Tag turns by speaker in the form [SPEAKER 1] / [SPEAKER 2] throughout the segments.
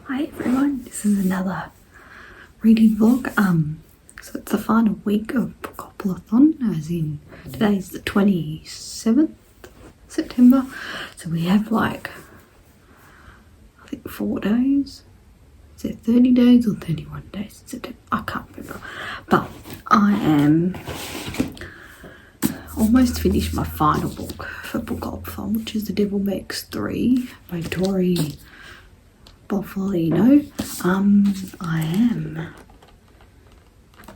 [SPEAKER 1] Hi everyone, this is another reading vlog. So it's the final week of Bookoplathon, as in today's the 27th September. So we have like, I think 4 days. Is it 30 days or 31 days in September? I can't remember. But I am almost finished my final book for Bookoplthon, which is The Devil Makes 3 by Tori Boffalino. I am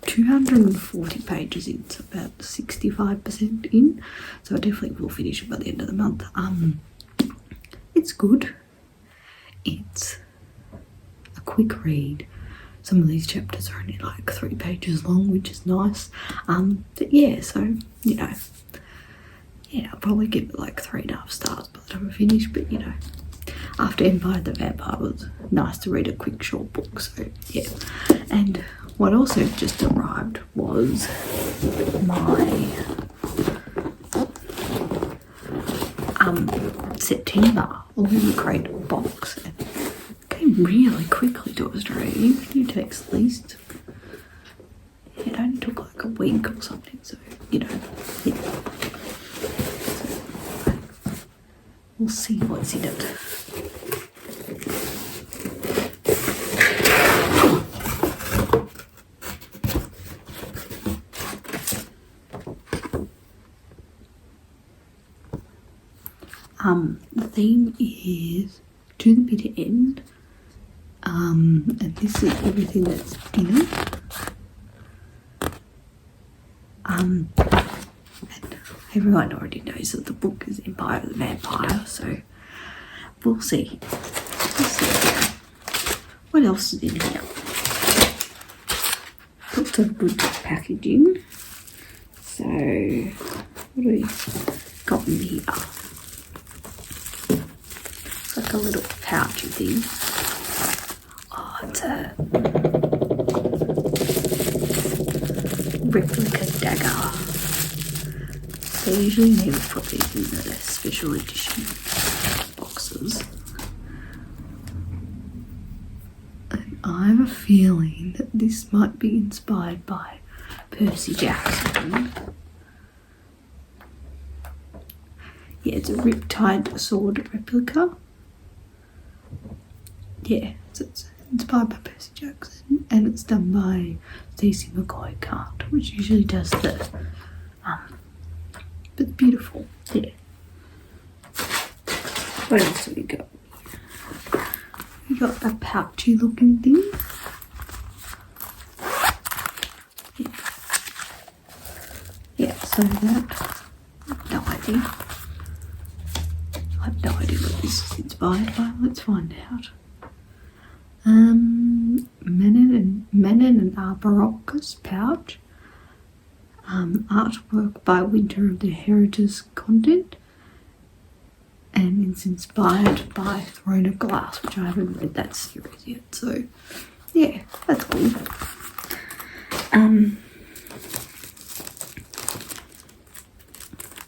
[SPEAKER 1] 240 pages in, so about 65% in, so I definitely will finish it by the end of the month. It's good. It's a quick read. Some of these chapters are only like 3 pages long, which is nice. But yeah, so you know, yeah, I'll probably give it like 3.5 stars by the time I finish. But you know, after Empire the Vampire, it was nice to read a quick short book. So yeah, and what also just arrived was my September illumicrate box. And it came really quickly to Australia. Usually it takes at least, it only took like a week or something. So you know, yeah. So, we'll see what's in it. The theme is To the Bitter End, and this is everything that's in it. And everyone already knows that the book is Empire of the Vampire, so we'll see. What else is in here? Lots of good packaging. So, what do we got in here? Like a little pouchy thing. Oh, it's a replica dagger. They usually never put these in the special edition boxes. And I have a feeling that this might be inspired by Percy Jackson. Yeah, it's a riptide sword replica. Yeah, so it's inspired by Percy Jackson, and it's done by Stacey McCoy Cart, which usually does the, but beautiful, yeah. What else have we got? We got a pouchy looking thing. Yeah, so that, no idea. I have no idea what this is inspired by. Let's find out. Menon and Arborocus pouch. Artwork by Winter of the Heritage Content. And it's inspired by Throne of Glass, which I haven't read that series yet. So, yeah, that's cool.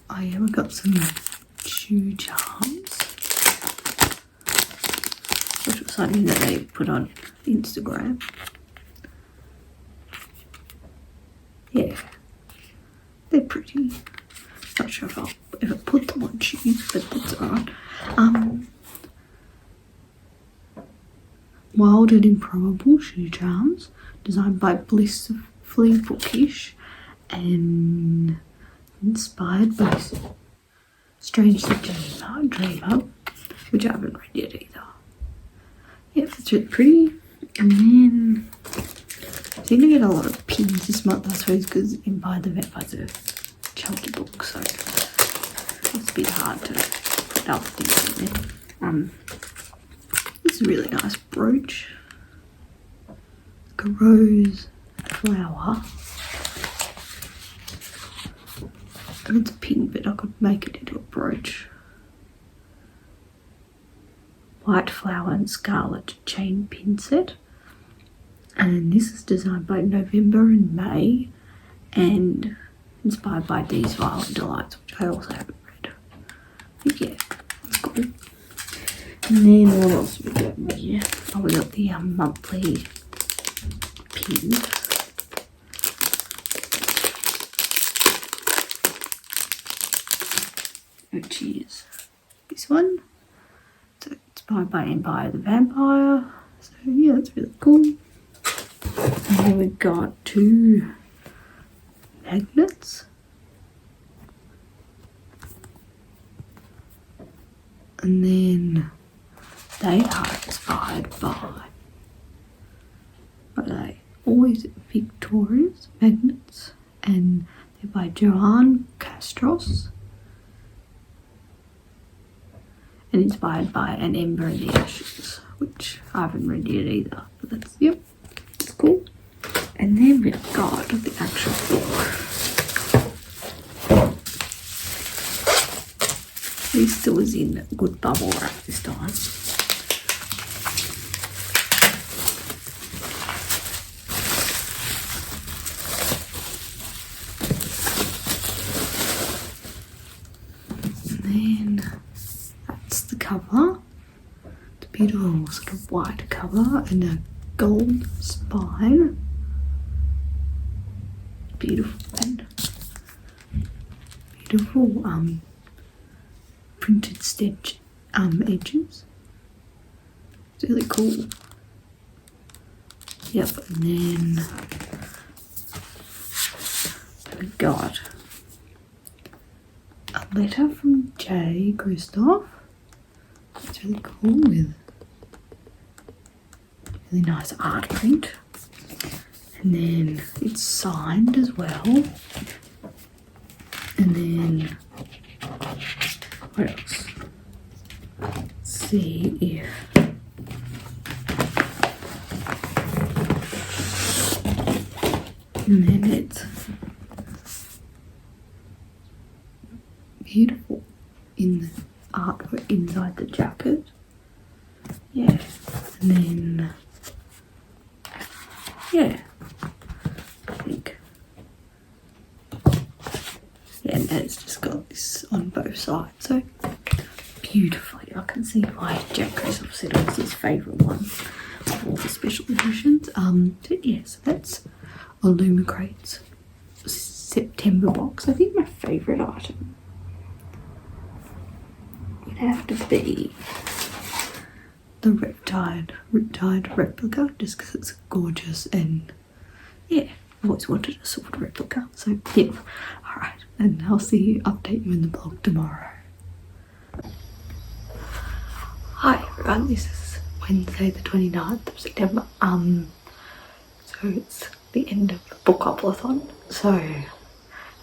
[SPEAKER 1] Oh yeah, we've got some shoe charms, which was something that they put on Instagram. Yeah, they're pretty. Not sure if I'll ever put them on shoes, but that's alright. Wild and Improbable shoe charms, designed by Blissfully Bookish and inspired by Strange the Dreamer, which I haven't read yet either. Yeah, it's really pretty. And then I seem to get a lot of pins this month, I suppose, because Empire the Vampire's a chunky book, so it's a bit hard to put other things in there. This is a really nice brooch, like a rose flower. And it's pink, but I could make it into a brooch. White flower and scarlet chain pin set. And this is designed by November and May. And inspired by Dee's Violent Delights, which I also haven't read. But yeah, it's cool. And then what else we got here? Oh, we got the monthly pin. Which is this one. So it's inspired by Empire the Vampire. So yeah, that's really cool. And then we got 2 magnets. And then they are inspired by, what are they? Always Victorious magnets, and they're by Joanne Castros. And inspired by An Ember in the Ashes, which I haven't read yet either. But that's, yep, it's cool. And then we've got the actual book. This still was in good bubble wrap this time. And then that's the cover. It's a beautiful sort of white cover and a gold spine. Beautiful and beautiful printed stitch edges. It's really cool. Yep, and then we got a letter from J. Christoph. It's really cool with really nice art print. And then it's signed as well. And then what else? Let's see if and then it's beautiful in the artwork inside the jacket. Yeah. And then yeah, I think. Yeah, and it's just got this on both sides, so beautifully. I can see why Jack Christoph said it was his favourite one of all the special editions. So yeah, so that's illumicrate's September box. I think my favourite item would have to be the Riptide replica, just because it's gorgeous and yeah, I've always wanted a sword replica. So yeah, alright, and I'll update you in the blog tomorrow. Hi everyone, this is Wednesday the 29th of September. So it's the end of the Bookoplathon,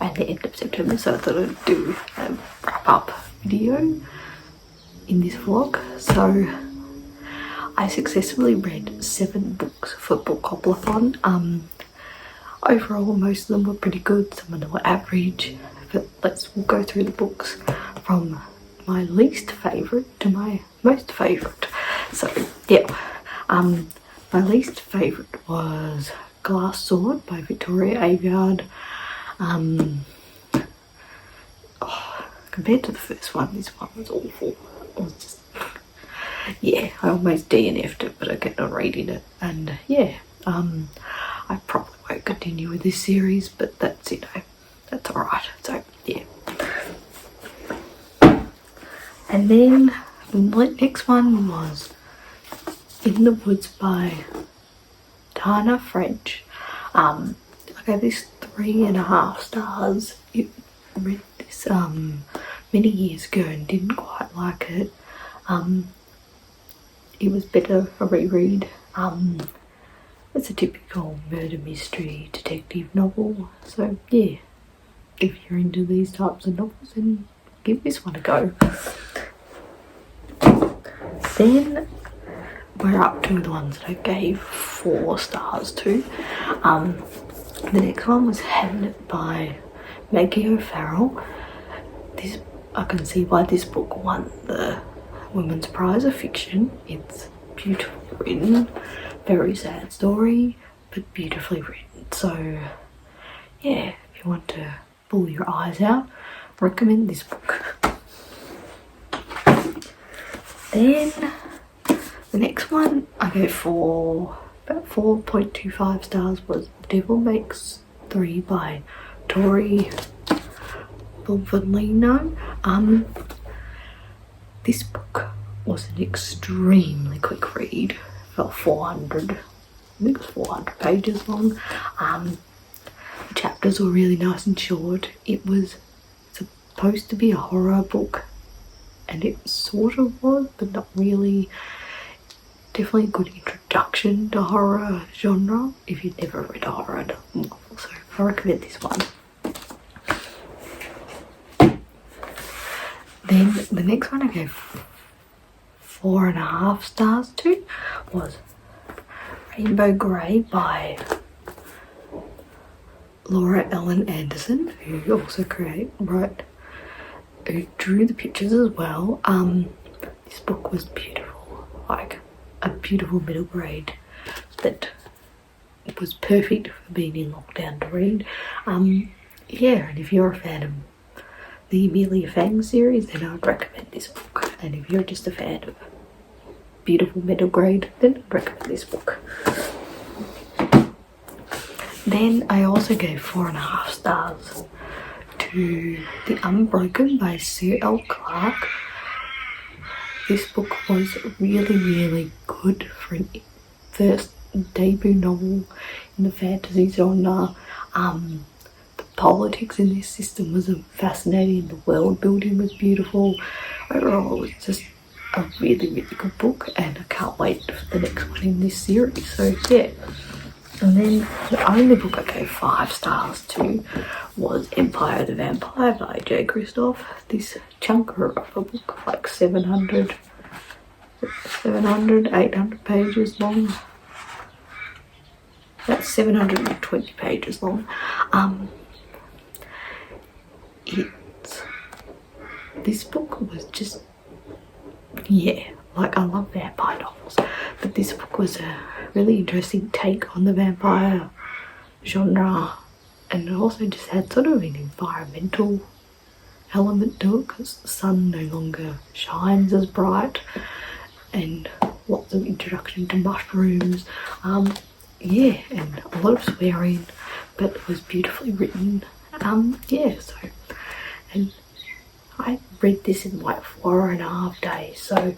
[SPEAKER 1] and the end of September, so I thought I'd do a wrap up video in this vlog. So I successfully read 7 books for Bookoplathon. Overall, most of them were pretty good, some of them were average, but we'll go through the books from my least favourite to my most favourite. So yeah, my least favourite was Glass Sword by Victoria Aveyard. Compared to the first one, this one was awful. It was just, yeah, I almost DNF'd it, but I kept on reading it, and yeah, I probably won't continue with this series, but that's, you know, that's alright. So yeah. And then the next one was In the Woods by Tana French. I gave this 3.5 stars. I read this many years ago and didn't quite like it. It was better a reread. It's a typical murder mystery detective novel, so yeah, if you're into these types of novels, then give this one a go. Then we're up to the ones that I gave 4 stars to. The next one was Hamnet by Maggie O'Farrell. This, I can see why this book won the Women's Prize of Fiction. It's beautifully written, very sad story, but beautifully written. So yeah, if you want to pull your eyes out. Recommend this book. Then the next one I go for about 4.25 stars was Devil Makes 3 by Tori Bolfalino. This book was an extremely quick read. About 400, I think it was 400 pages long. The chapters were really nice and short. It was supposed to be a horror book, and it sort of was, but not really. Definitely a good introduction to horror genre if you've never read a horror novel, so I recommend this one. Then the next one I gave 4.5 stars to was Rainbow Grey by Laura Ellen Anderson, who also who drew the pictures as well. This book was beautiful, like a beautiful middle grade that was perfect for being in lockdown to read. Yeah, and if you're a fan of the Amelia Fang series, then I'd recommend this book. And if you're just a fan of beautiful middle grade, then I'd recommend this book. Then I also gave 4.5 stars to The Unbroken by Sue L. Clarke. This book was really good for an first debut novel in the fantasy genre. The politics in this system was fascinating, the world building was beautiful. Overall, it was just a really good book, and I can't wait for the next one in this series. So yeah. And then the only book I gave 5 stars to was Empire the Vampire by J. Kristoff. This chunker of a book, like 700, 800 pages long. That's 720 pages long. This book was just, yeah, like I love vampire novels, but this book was a really interesting take on the vampire genre, and it also just had sort of an environmental element to it because the sun no longer shines as bright, and lots of introduction to mushrooms. Yeah, and a lot of swearing, but it was beautifully written. Yeah, so, and I read this in like 4.5 days, so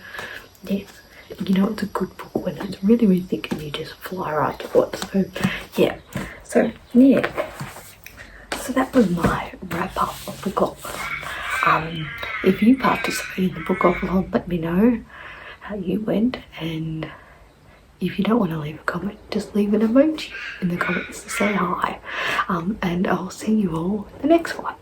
[SPEAKER 1] yeah, you know it's a good book when it's really thick and you just fly right to it. So yeah, so that was my wrap up of Bookoplthon. If you participated in the Bookoplthon, let me know how you went, and if you don't want to leave a comment, just leave an emoji in the comments to say hi. And I'll see you all in the next one.